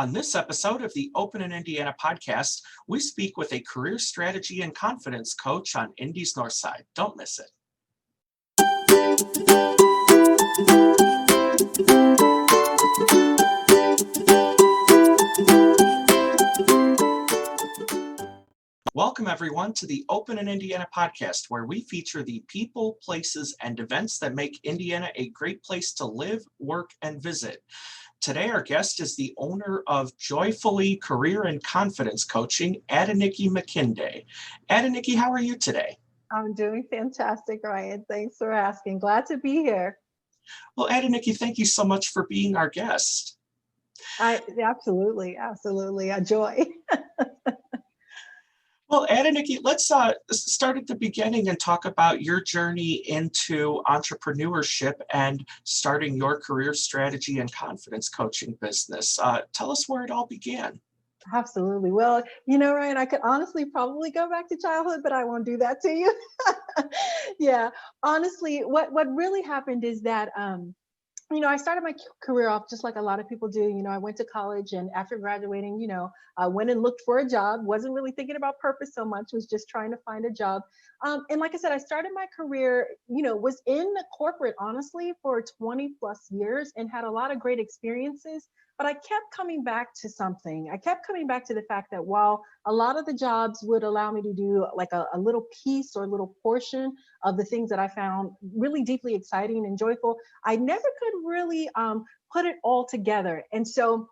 On this episode of the Open in Indiana podcast, we speak with a career strategy and confidence coach on Indy's North Side. Don't miss it. Welcome, everyone, to the Open in Indiana podcast, where we feature the people, places, and events that make Indiana a great place to live, work, and visit. Today, our guest is the owner of Joyfully Career and Confidence Coaching, Adenike Makinde. Adenike, how are you today? I'm doing fantastic, Ryan. Thanks for asking. Glad to be here. Well, Adenike, thank you so much for being our guest. Absolutely, a joy. Well, Adenike, let's start at the beginning and talk about your journey into entrepreneurship and starting your career strategy and confidence coaching business. Tell us where it all began. Absolutely. Well, Ryan, I could honestly probably go back to childhood, but I won't do that to you. Yeah, honestly, what really happened is that I started my career off just like a lot of people do. I went to college, and after graduating, I went and looked for a job. Wasn't really thinking about purpose so much, was just trying to find a job. And like I said, I started my career, was in corporate, honestly, for 20 plus years and had a lot of great experiences. But I kept coming back to something. I kept coming back to the fact that while a lot of the jobs would allow me to do like a little piece or a little portion of the things that I found really deeply exciting and joyful, I never could really put it all together. And so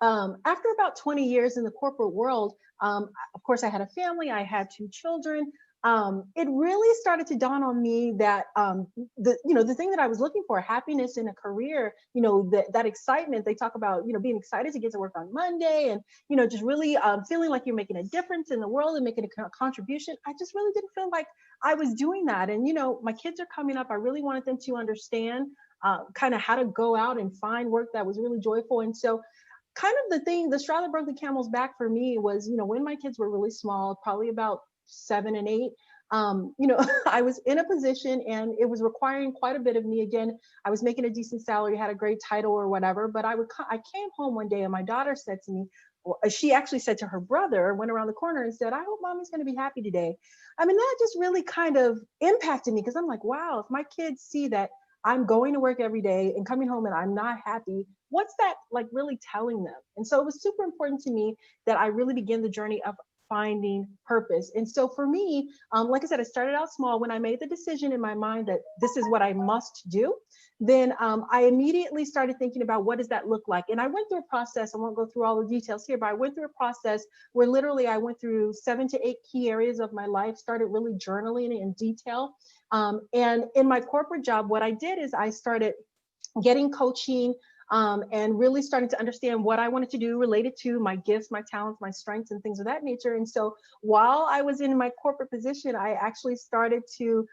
after about 20 years in the corporate world, of course, I had a family, I had 2 children. It really started to dawn on me that the thing that I was looking for, happiness in a career, that excitement. They talk about being excited to get to work on Monday, and just really feeling like you're making a difference in the world and making a contribution. I just really didn't feel like I was doing that. And my kids are coming up. I really wanted them to understand kind of how to go out and find work that was really joyful. And so kind of the straw that broke the camel's back for me was, when my kids were really small, probably about 7 and 8, I was in a position and it was requiring quite a bit of me. Again, I was making a decent salary, had a great title or whatever, but I came home one day and my daughter said to me, she actually said to her brother, went around the corner and said, "I hope mommy's going to be happy today." I mean, that just really kind of impacted me, because I'm like, wow, if my kids see that I'm going to work every day and coming home and I'm not happy, what's that like really telling them? And so it was super important to me that I really begin the journey of finding purpose. And so for me, like I said, I started out small. When I made the decision in my mind that this is what I must do, then I immediately started thinking about what does that look like. And I went through a process. I won't go through all the details here, but I went through a process where literally I went through 7 to 8 key areas of my life, started really journaling in detail. And in my corporate job, what I did is I started getting coaching, and really starting to understand what I wanted to do related to my gifts, my talents, my strengths, and things of that nature. And so while I was in my corporate position, I actually started to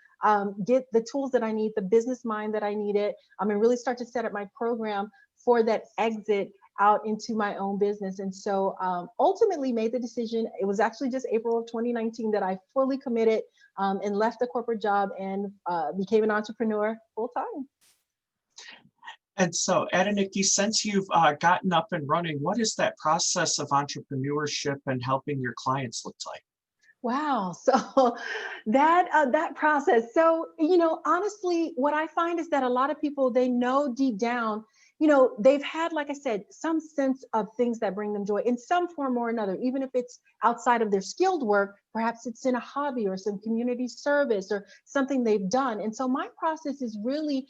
get the tools that I need, the business mind that I needed, and really start to set up my program for that exit out into my own business. And so ultimately made the decision. It was actually just April of 2019 that I fully committed and left the corporate job and became an entrepreneur full time. And so, Adenike, since you've gotten up and running, what is that process of entrepreneurship and helping your clients look like? Wow. So that process. So, honestly, what I find is that a lot of people, they know deep down, they've had, like I said, some sense of things that bring them joy in some form or another, even if it's outside of their skilled work, perhaps it's in a hobby or some community service or something they've done. And so my process is really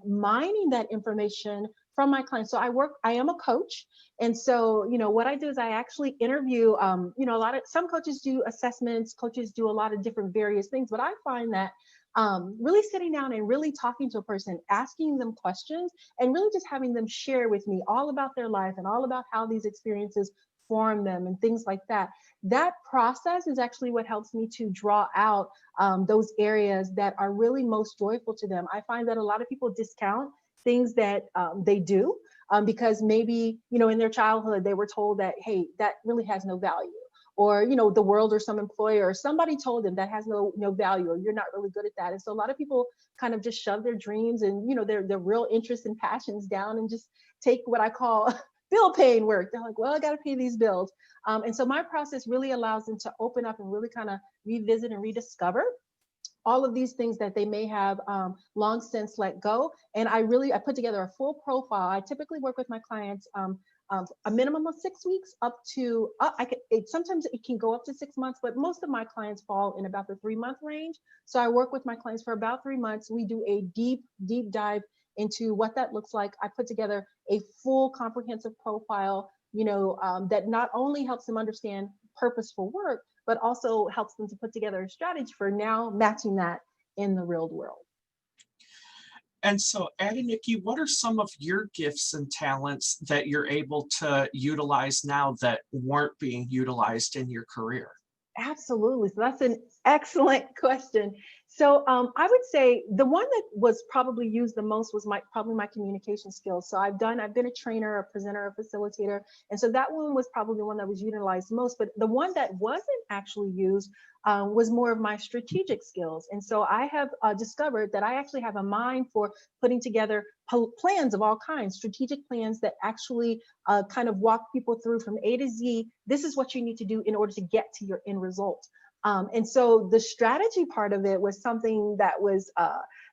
mining that information from my clients. So I am a coach. And so, what I do is I actually interview, some coaches do assessments, coaches do a lot of different various things, but I find that really sitting down and really talking to a person, asking them questions, and really just having them share with me all about their life and all about how these experiences form them and things like that. That process is actually what helps me to draw out those areas that are really most joyful to them. I find that a lot of people discount things that they do because maybe, in their childhood, they were told that, hey, that really has no value. Or, the world or some employer or somebody told them that has no value, or you're not really good at that. And so a lot of people kind of just shove their dreams and, their real interests and passions down and just take what I call bill paying work. They're like, well, I got to pay these bills. And so my process really allows them to open up and really kind of revisit and rediscover all of these things that they may have long since let go. And I put together a full profile. I typically work with my clients a minimum of 6 weeks up to sometimes it can go up to 6 months, but most of my clients fall in about the 3 month range. So I work with my clients for about 3 months. We do a deep dive into what that looks like. I put together a full comprehensive profile, that not only helps them understand purposeful work, but also helps them to put together a strategy for now matching that in the real world. And so, Adenike, what are some of your gifts and talents that you're able to utilize now that weren't being utilized in your career? Absolutely. So that's an excellent question. So I would say the one that was probably used the most was probably my communication skills. So I've been a trainer, a presenter, a facilitator. And so that one was probably the one that was utilized most. But the one that wasn't actually used was more of my strategic skills. And so I have discovered that I actually have a mind for putting together plans of all kinds, strategic plans that actually kind of walk people through from A to Z. This is what you need to do in order to get to your end result. And so the strategy part of it was something that was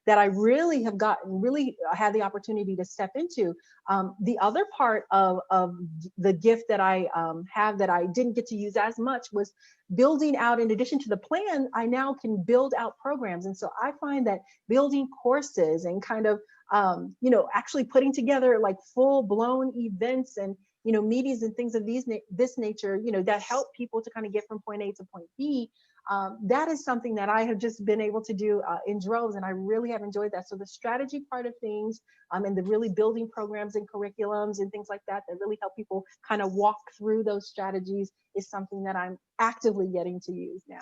that I really had the opportunity to step into. The other part of the gift that I have that I didn't get to use as much was building out. In addition to the plan, I now can build out programs. And so I find that building courses and kind of actually putting together like full blown events and meetings and things of this nature, that help people to kind of get from point A to point B. That is something that I have just been able to do in droves, and I really have enjoyed that. So the strategy part of things, and the really building programs and curriculums and things like that really help people kind of walk through those strategies is something that I'm actively getting to use now.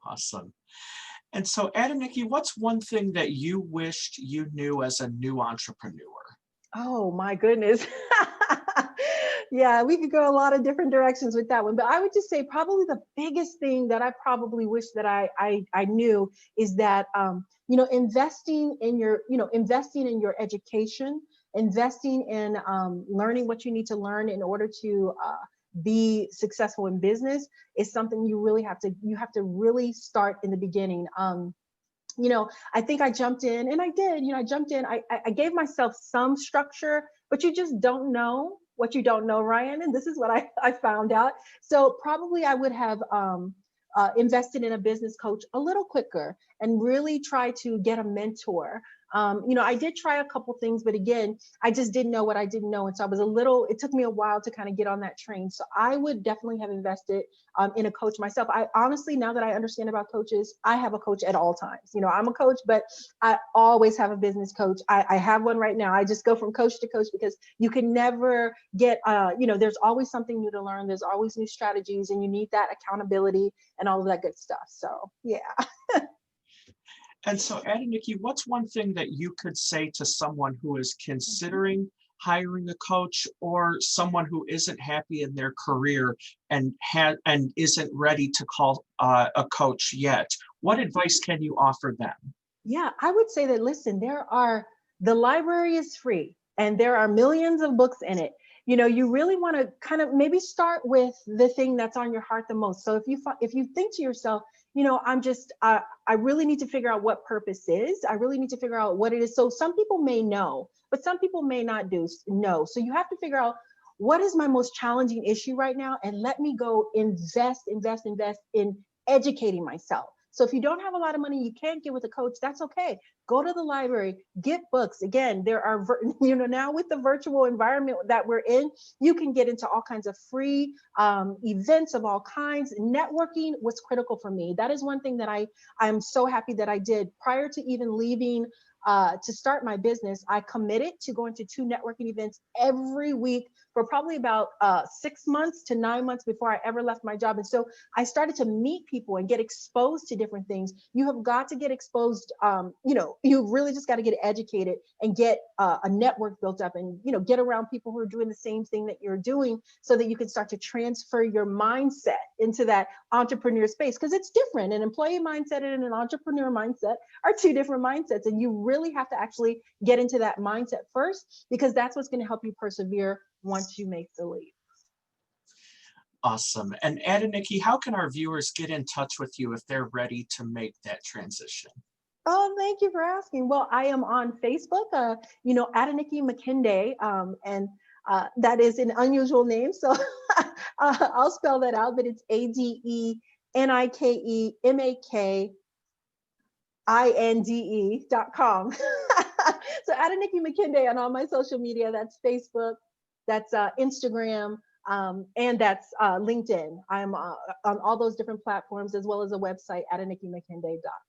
Awesome. And so, Adenike, what's one thing that you wished you knew as a new entrepreneur? Oh my goodness. Yeah, we could go a lot of different directions with that one, but I would just say probably the biggest thing that I probably wish that I knew is that investing in your education, investing in learning what you need to learn in order to be successful in business is something you have to really start in the beginning. I think I jumped in and I did, I gave myself some structure, but you just don't know what you don't know, Ryan. And this is what I found out. So probably I would have invested in a business coach a little quicker and really try to get a mentor. I did try a couple things, but again, I just didn't know what I didn't know. And so it took me a while to kind of get on that train. So I would definitely have invested in a coach myself. I honestly, now that I understand about coaches, I have a coach at all times. I'm a coach, but I always have a business coach. I have one right now. I just go from coach to coach because you can never get, there's always something new to learn. There's always new strategies and you need that accountability and all of that good stuff. So yeah. And so, Adenike, what's one thing that you could say to someone who is considering hiring a coach or someone who isn't happy in their career and isn't ready to call a coach yet? What advice can you offer them? Yeah, I would say that, listen, the library is free and there are millions of books in it. You really want to kind of maybe start with the thing that's on your heart the most. So if you think to yourself, I really need to figure out what purpose is. I really need to figure out what it is. So some people may know, but some people may not know. So you have to figure out what is my most challenging issue right now, and let me go invest in educating myself. So if you don't have a lot of money, you can't get with a coach, that's okay. Go to the library, get books. Again, there are, now with the virtual environment that we're in, you can get into all kinds of free events of all kinds. Networking was critical for me. That is one thing that I'm so happy that I did. Prior to even leaving to start my business, I committed to going to 2 networking events every week for probably about 6 months to 9 months before I ever left my job. And so I started to meet people and get exposed to different things. You have got to get exposed. You really just got to get educated and get a network built up and, get around people who are doing the same thing that you're doing so that you can start to transfer your mindset into that entrepreneur space. Because it's different. An employee mindset and an entrepreneur mindset are 2 different mindsets. And you really have to actually get into that mindset first, because that's what's going to help you persevere once you make the leap. Awesome. And Adenike, how can our viewers get in touch with you if they're ready to make that transition? Oh, thank you for asking. Well, I am on Facebook, Adenike Makinde, and that is an unusual name, so I'll spell that out, but it's ADENIKEMAKINDE.com. So Adenike Makinde on all my social media, that's Facebook, that's Instagram, and that's LinkedIn. I'm on all those different platforms, as well as a website, AdenikeMakinde.com.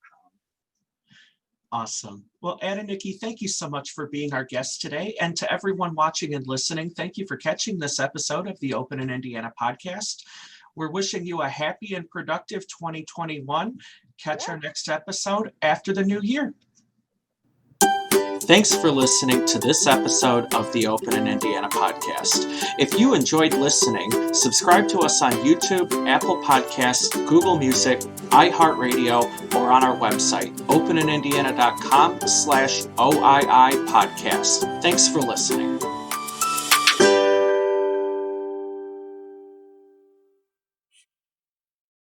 Awesome. Well, Adenike, thank you so much for being our guest today. And to everyone watching and listening, thank you for catching this episode of the Open in Indiana podcast. We're wishing you a happy and productive 2021. Catch our next episode after the new year. Thanks for listening to this episode of the Open in Indiana podcast. If you enjoyed listening, subscribe to us on YouTube, Apple Podcasts, Google Music, iHeartRadio, or on our website, openindiana.com/OII podcast. Thanks for listening.